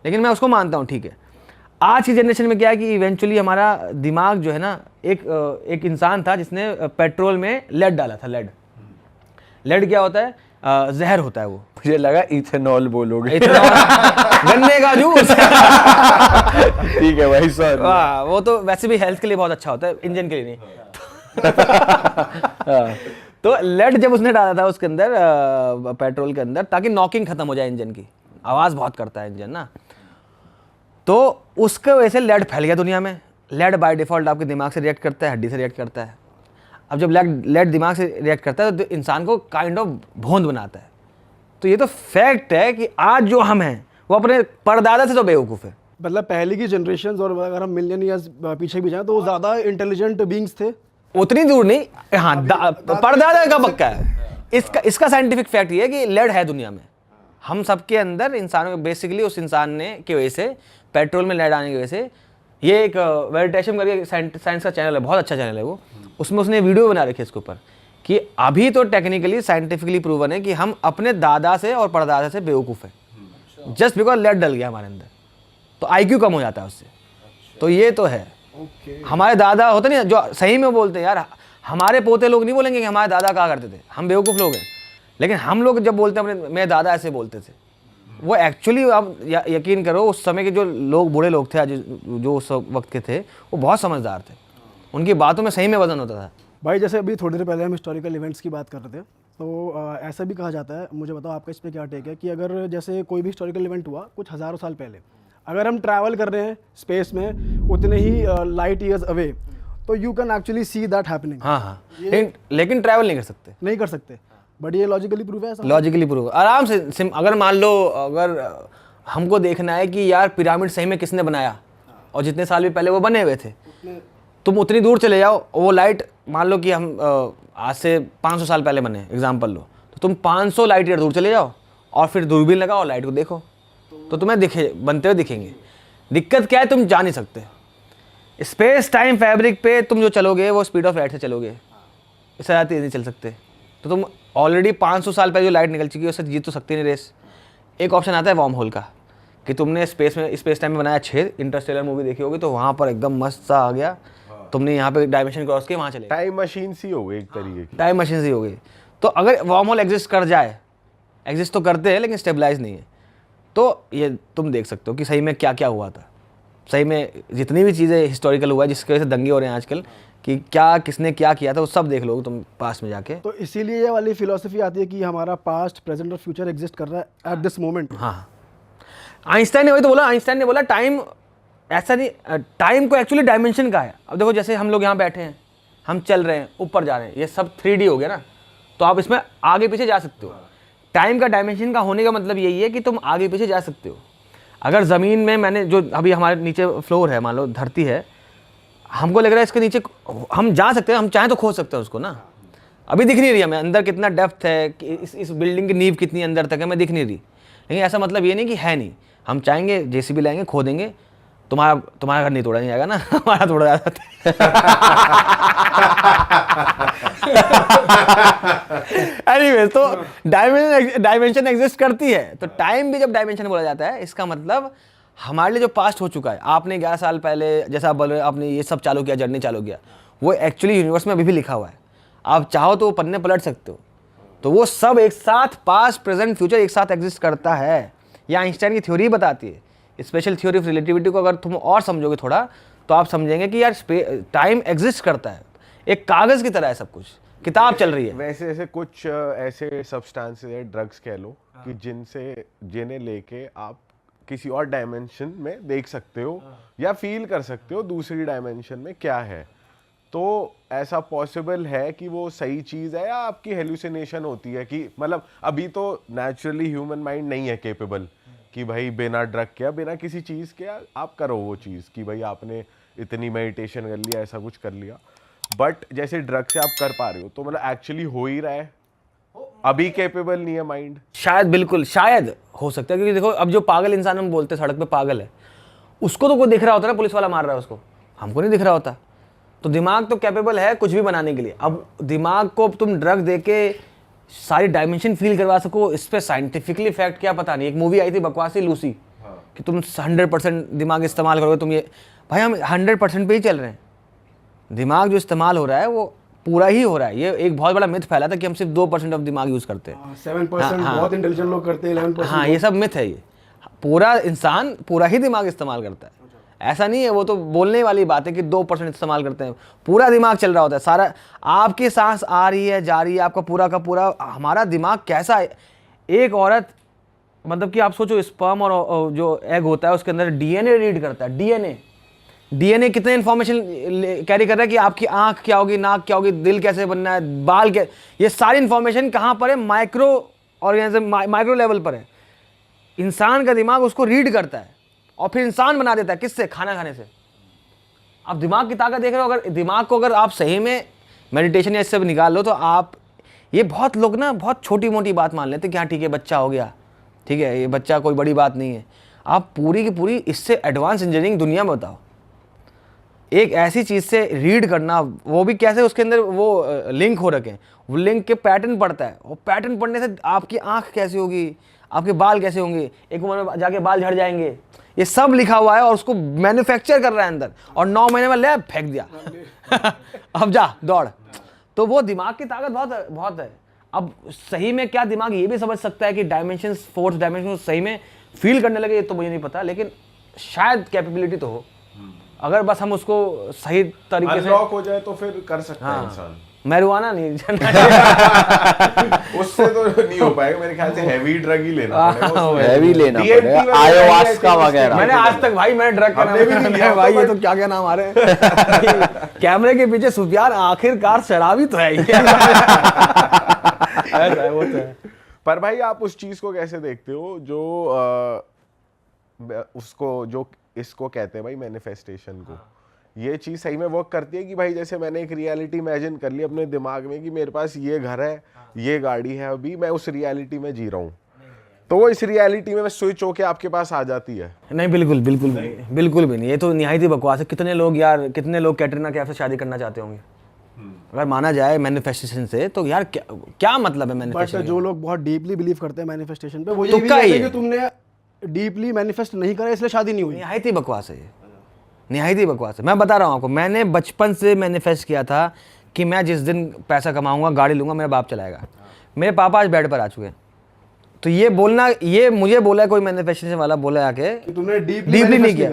लेकिन मैं उसको मानता हूँ, ठीक है। आज की जनरेशन में क्या है कि इवेंचुअली हमारा दिमाग जो है ना, एक इंसान था जिसने पेट्रोल में लेड डाला था। लेड क्या होता है? जहर होता है वो। मुझे लगा इथेनॉल बोलोगे। गन्ने का जूस। ठीक है भाई, सॉरी। वाह, वो तो वैसे भी हेल्थ के लिए बहुत अच्छा होता है, इंजन के लिए नहीं। तो लेड जब उसने डाला था उसके अंदर, पेट्रोल के अंदर, ताकि नॉकिंग खत्म हो जाए इंजन की, आवाज बहुत करता है इंजन ना, तो उसके वजह से लेड फैल गया दुनिया में। लेड बाय डिफॉल्ट आपके दिमाग से रिएक्ट करता है, हड्डी से रिएक्ट करता है। अब जब लेड दिमाग से रिएक्ट करता है तो इंसान को काइंड ऑफ भोंद बनाता है। तो ये तो फैक्ट है कि आज जो हम हैं वो अपने परदादा से तो बेवकूफ़ है। मतलब पहले की जनरेशन, और अगर हम मिलियन ईयर्स पीछे भी जाएं तो वो ज़्यादा इंटेलिजेंट बींग्स थे। उतनी दूर नहीं, हाँ, परदादा का पक्का है। इसका साइंटिफिक फैक्ट ये है कि लेड है दुनिया में, हम सबके अंदर, इंसानों बेसिकली उस इंसान ने की वजह से, पेट्रोल में लेड आने की वजह से। ये एक वेरिटेशन करके साइंस का चैनल है, बहुत अच्छा चैनल है वो, उसमें उसने वीडियो बना रखी है इसके ऊपर कि अभी तो टेक्निकली साइंटिफिकली प्रूवन है कि हम अपने दादा से और परदादा से बेवकूफ़ है, जस्ट बिकॉज लेड डल गया हमारे अंदर, तो IQ कम हो जाता है उससे। तो ये तो है। हमारे दादा होते नहीं जो सही में बोलते हैं, यार हमारे पोते लोग नहीं बोलेंगे कि हमारे दादा कहा करते थे, हम बेवकूफ़ लोग हैं, लेकिन हम लोग जब बोलते हैं अपने, मेरे दादा ऐसे बोलते थे, वो एक्चुअली आप यकीन करो उस समय के जो लोग, बूढ़े लोग थे जो उस वक्त के थे, वो बहुत समझदार थे, उनकी बातों में सही में वजन होता था। भाई जैसे अभी थोड़ी देर पहले हम हिस्टोरिकल इवेंट्स की बात कर रहे थे, तो ऐसा भी कहा जाता है, मुझे बताओ आपका इस पर क्या टेक है, कि अगर जैसे कोई भी हिस्टोरिकल इवेंट हुआ कुछ हज़ारों साल पहले, अगर हम ट्रैवल कर रहे हैं स्पेस में उतने ही लाइट ईयर्स अवे, तो you can actually see that happening. हाँ, लेकिन ट्रैवल नहीं कर सकते। बट ये लॉजिकली प्रूव है ऐसा? लॉजिकली प्रूव आराम से। अगर मान लो, अगर हमको देखना है कि यार पिरामिड सही में किसने बनाया और जितने साल भी पहले वो बने हुए थे, तुम उतनी दूर चले जाओ, वो लाइट, मान लो कि हम आज से 500 साल पहले बने, एग्जाम्पल लो, तो तुम 500 लाइट ईयर दूर चले जाओ और फिर दूरबीन लगाओ और लाइट को देखो, तो तुम्हें बनते हुए दिखेंगे। दिक्कत क्या है, तुम जा नहीं सकते। स्पेस टाइम फैब्रिक पे तुम जो चलोगे वो स्पीड ऑफ लाइट से चलोगे, इससे ज़्यादा तेज नहीं चल सकते। तो तुम ऑलरेडी 500 साल पहले जो लाइट निकल चुकी है उससे जीत तो सकती नहीं रेस। एक ऑप्शन आता है वार्म होल का, कि तुमने स्पेस टाइम में बनाया छेद, इंटरस्टेलर मूवी देखी होगी, तो वहाँ पर एकदम मस्त सा आ गया, तुमने यहाँ पे डायमेंशन क्रॉस किया, वहाँ चले, टाइम मशीन सी हो गई एक तरीके की। टाइम मशीन सी हो गई। तो अगर वार्म होल एग्जिस्ट कर जाए, एग्जिस्ट तो करते हैं लेकिन स्टेबलाइज नहीं है, तो ये तुम देख सकते हो कि सही में क्या क्या हुआ था। सही में जितनी भी चीज़ें हिस्टोरिकल हुआ है जिसकी वजह से दंगे हो रहे हैं आजकल, कि क्या किसने क्या किया था, वो सब देख लो तुम पास्ट में जाके। तो इसीलिए ये वाली फिलॉसफी आती है कि हमारा पास्ट, प्रेजेंट और फ्यूचर एग्जिस्ट कर रहा है एट दिस मोमेंट। हाँ, आइंस्टाइन ने वही तो बोला, आइंस्टाइन ने बोला टाइम ऐसा नहीं, टाइम को एक्चुअली डायमेंशन का है। अब देखो जैसे हम लोग यहाँ बैठे हैं, हम चल रहे हैं, ऊपर जा रहे हैं, ये सब 3D हो गया ना, तो आप इसमें आगे पीछे जा सकते हो। टाइम का डायमेंशन का होने का मतलब यही है कि तुम आगे पीछे जा सकते हो। अगर ज़मीन में मैंने जो अभी हमारे नीचे फ्लोर है, मान लो धरती है, हमको लग रहा है इसके नीचे हम जा सकते हैं, हम चाहें तो खोज सकते हैं उसको ना। अभी दिख नहीं रही हमें अंदर कितना डेप्थ है, कि इस बिल्डिंग की नींव कितनी अंदर तक है, हमें दिख नहीं रही। लेकिन ऐसा मतलब ये नहीं कि है नहीं, हम चाहेंगे JCB लाएंगे, खोदेंगे, तुम्हारा घर नहीं तोड़ा नहीं जाएगा ना, हमारा तोड़ा जाता है। एनीवेज, तो डायमेंशन एग्जिस्ट करती है, तो टाइम भी जब डायमेंशन बोला जाता है, इसका मतलब हमारे लिए जो पास्ट हो चुका है, आपने 11 साल पहले जैसा आप बोल रहे, आपने ये सब चालू किया, जर्नी चालू किया, वो एक्चुअली यूनिवर्स में अभी भी लिखा हुआ है। आप चाहो तो वो पन्ने पलट सकते हो, तो वो सब एक साथ, पास्ट प्रेजेंट फ्यूचर एक साथ एग्जिस्ट करता है। ये आइंस्टाइन की थ्योरी बताती है, स्पेशल थ्योरी ऑफ रिलेटिविटी को अगर तुम और समझोगे थोड़ा, तो आप समझेंगे कि यार टाइम एग्जिस्ट करता है, एक कागज़ की तरह है सब कुछ, किताब चल रही है। वैसे ऐसे कुछ ऐसे सब्सटेंसेस है, ड्रग्स कह लो, कि जिन्हें लेके आप किसी और डायमेंशन में देख सकते हो या फील कर सकते हो दूसरी डायमेंशन में क्या है। तो ऐसा पॉसिबल है कि वो सही चीज़ है या आपकी हेलुसिनेशन होती है, कि मतलब अभी तो नेचुरली ह्यूमन माइंड नहीं है केपेबल कि भाई बिना ड्रग के, बिना किसी चीज़ के आप करो वो चीज़, कि भाई आपने इतनी मेडिटेशन कर लिया, ऐसा कुछ कर लिया, बट जैसे ड्रग से आप कर पा रहे हो, तो मतलब एक्चुअली हो ही रहा है, अभी केपेबल नहीं है माइंड। शायद, बिल्कुल शायद हो सकता है, क्योंकि देखो अब जो पागल इंसान हम बोलते हैं सड़क पे पागल है, उसको तो कोई दिख रहा होता है ना, पुलिस वाला मार रहा है उसको, हमको नहीं दिख रहा होता। तो दिमाग तो कैपेबल है कुछ भी बनाने के लिए। अब दिमाग को तुम ड्रग देके सारी डायमेंशन फील करवा सको, इस पर साइंटिफिकली फैक्ट क्या पता नहीं। एक मूवी आई थी बकवासी लूसी, कि तुम 100% दिमाग इस्तेमाल करोगे तुम ये, भाई हम 100% पे ही चल रहे हैं। दिमाग जो इस्तेमाल हो रहा है वो पूरा ही हो रहा है। ये एक बहुत बड़ा मिथ फैला था कि हम सिर्फ 2% ऑफ दिमाग यूज़ करते हैं। 7% बहुत इंटेलिजेंट लोग करते हैं, 11% हाँ, ये सब मिथ है। ये पूरा इंसान पूरा ही दिमाग इस्तेमाल करता है। ऐसा नहीं है, वो तो बोलने वाली बात है कि 2% इस्तेमाल करते हैं, पूरा दिमाग चल रहा होता है सारा। आपकी सांस आ रही है जा रही है, आपका पूरा का पूरा, हमारा दिमाग कैसा है। एक औरत, मतलब कि आप सोचो स्पर्म और जो एग होता है उसके अंदर डीएनए रीड करता है। डीएनए कितने इन्फॉर्मेशन कैरी कर रहा है कि आपकी आंख क्या होगी, नाक क्या होगी, दिल कैसे बनना है, बाल क्या, ये सारी इन्फॉर्मेशन कहाँ पर है, माइक्रो ऑर्गेनिज्म, माइक्रो लेवल पर है। इंसान का दिमाग उसको रीड करता है और फिर इंसान बना देता है। किससे? खाना खाने से। आप दिमाग की ताकत देख रहे हो। अगर दिमाग को अगर आप सही में मेडिटेशन या इससे निकाल लो तो आप, ये बहुत लोग ना बहुत छोटी मोटी बात मान लेते हैं कि हाँ ठीक है बच्चा हो गया, ठीक है ये बच्चा कोई बड़ी बात नहीं है। आप पूरी की पूरी इससे एडवांस इंजीनियरिंग दुनिया में बताओ। एक ऐसी चीज़ से रीड करना, वो भी कैसे, उसके अंदर वो लिंक हो रखे हैं, वो लिंक के पैटर्न पड़ता है। वो पैटर्न पढ़ने से आपकी आंख कैसी होगी, आपके बाल कैसे होंगे, एक उम्र में जाके बाल झड़ जाएंगे, ये सब लिखा हुआ है और उसको मैन्युफैक्चर कर रहा है अंदर, और 9 महीने में ले फेंक दिया अब जा दौड़। तो वो दिमाग की ताकत बहुत है। अब सही में क्या दिमाग ये भी समझ सकता है कि डायमेंशंस, फोर्थ डायमेंशन सही में फील करने लगे, ये तो मुझे नहीं पता, लेकिन शायद कैपेबिलिटी तो हो, अगर बस हम उसको सही तरीके से अनलॉक हो जाए तो फिर कर सकता है इंसान। मैरिजुआना नहीं उससे तो नहीं हो पाएगा मेरे ख्याल से, हैवी ड्रग ही लेना पड़ेगा, हैवी लेना DMT पड़ेगा, वगैरह आयोवास्का वगैरह। मैंने आज तक भाई मैंने ड्रग का हमने भी नहीं नाम लिया, भाई, तो ये तो क्या क्या नाम आ रहे हैं कैमरे के पीछे सुफियान आखिरकार शराबी तो है ही। ऐसा है, वो तो है। पर भाई आप उस चीज को कैसे देखते हो जो उसको, जो इसको कहते हैं भाई मैनिफेस्टेशन को, ये चीज सही में वर्क करती है कि भाई जैसे मैंने एक रियलिटी इमेजिन कर ली अपने दिमाग में कि मेरे पास ये घर है, ये गाड़ी है, अभी मैं उस रियलिटी में जी रहा हूँ, तो वो इस रियलिटी में स्विच होके आपके पास आ जाती है? नहीं, बिल्कुल बिल्कुल भी नहीं, बिल्कुल भी नहीं। ये तो निहायत ही बकवास है। कितने लोग यार, कितने लोग कैटरीना कैफ से शादी करना चाहते होंगे अगर माना जाए मैनिफेस्टेशन से, तो यार क्या मतलब है बट मैनिफेस्टेशन। जो लोग बहुत डीपली बिलीव करते हैं मैनिफेस्टेशन पे, वो ये भी तुक्का कहते ही हैं है। कि तुमने डीपली मैनिफेस्ट नहीं करा इसलिए शादी नहीं हुई। निहायत ही बकवास है ये, निहायत ही बकवास है। मैं बता रहा हूँ आपको, मैंने बचपन से मैनिफेस्ट किया था कि मैं जिस दिन पैसा कमाऊंगा, गाड़ी लूंगा, मेरा बाप चलाएगा। मेरे पापा आज बेड पर आ चुके हैं, तो ये बोलना, ये मुझे बोला है कोई मैनिफेस्टेशन वाला, बोला आके कि तुमने डीपली नहीं किया।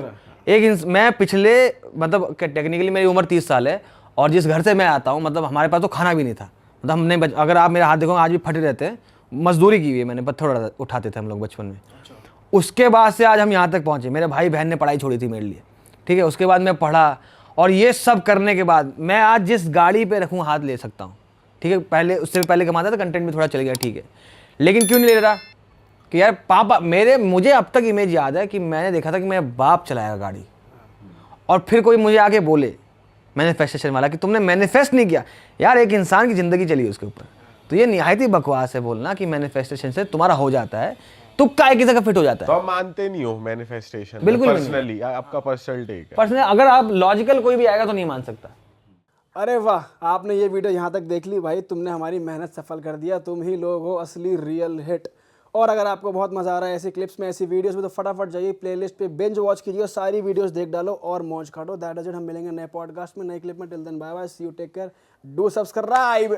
मैं पिछले, मतलब टेक्निकली मेरी उम्र 30 साल है, और जिस घर से मैं आता हूँ, मतलब हमारे पास तो खाना भी नहीं था। मतलब हमने अगर आप मेरा हाथ देखोगे आज भी फटे रहते हैं, मजदूरी की हुई है मैंने, पत्थर उठाते थे हम लोग बचपन में। उसके बाद से आज हम यहाँ तक पहुँचे। मेरे भाई बहन ने पढ़ाई छोड़ी थी मेरे लिए, ठीक है, उसके बाद मैं पढ़ा, और ये सब करने के बाद मैं आज जिस गाड़ी पे रखूँ हाथ ले सकता हूँ, ठीक है। पहले, उससे पहले कमाता था, कंटेंट भी थोड़ा चल गया, ठीक है, लेकिन क्यों नहीं ले रहा कि यार पापा मुझे अब तक इमेज याद है कि मैंने देखा था कि मेरा बाप चलाएगा गाड़ी, और फिर कोई मुझे आके बोले मैनिफेस्टेशन वाला कि तुमने मैनिफेस्ट नहीं किया। यार एक इंसान की ज़िंदगी चली उसके ऊपर, तो ये निहायत ही बकवास है बोलना कि मैनिफेस्टेशन से तुम्हारा हो जाता है, तुक्का एक जगह फिट हो जाता है। तो आप मानते नहीं हो मैनिफेस्टेशन? बिल्कुल नहीं। पर्सनली आपका पर्सनल टेक है? पर्सनली अगर आप लॉजिकल कोई भी आएगा तो नहीं मान सकता। अरे वाह, आपने ये वीडियो यहाँ तक देख ली भाई, तुमने हमारी मेहनत सफल कर दिया। तुम ही लोग हो असली रियल हिट। और अगर आपको बहुत मजा आ रहा है ऐसी क्लिप्स में, ऐसी वीडियोस में, तो फटाफट जाइए प्लेलिस्ट पे बिंज वॉच कीजिए और सारी वीडियोस देख डालो और मौज काटो। That is it. हम मिलेंगे नए पॉडकास्ट में, नए क्लिप में। Till then bye bye, see you, take care, do subscribe.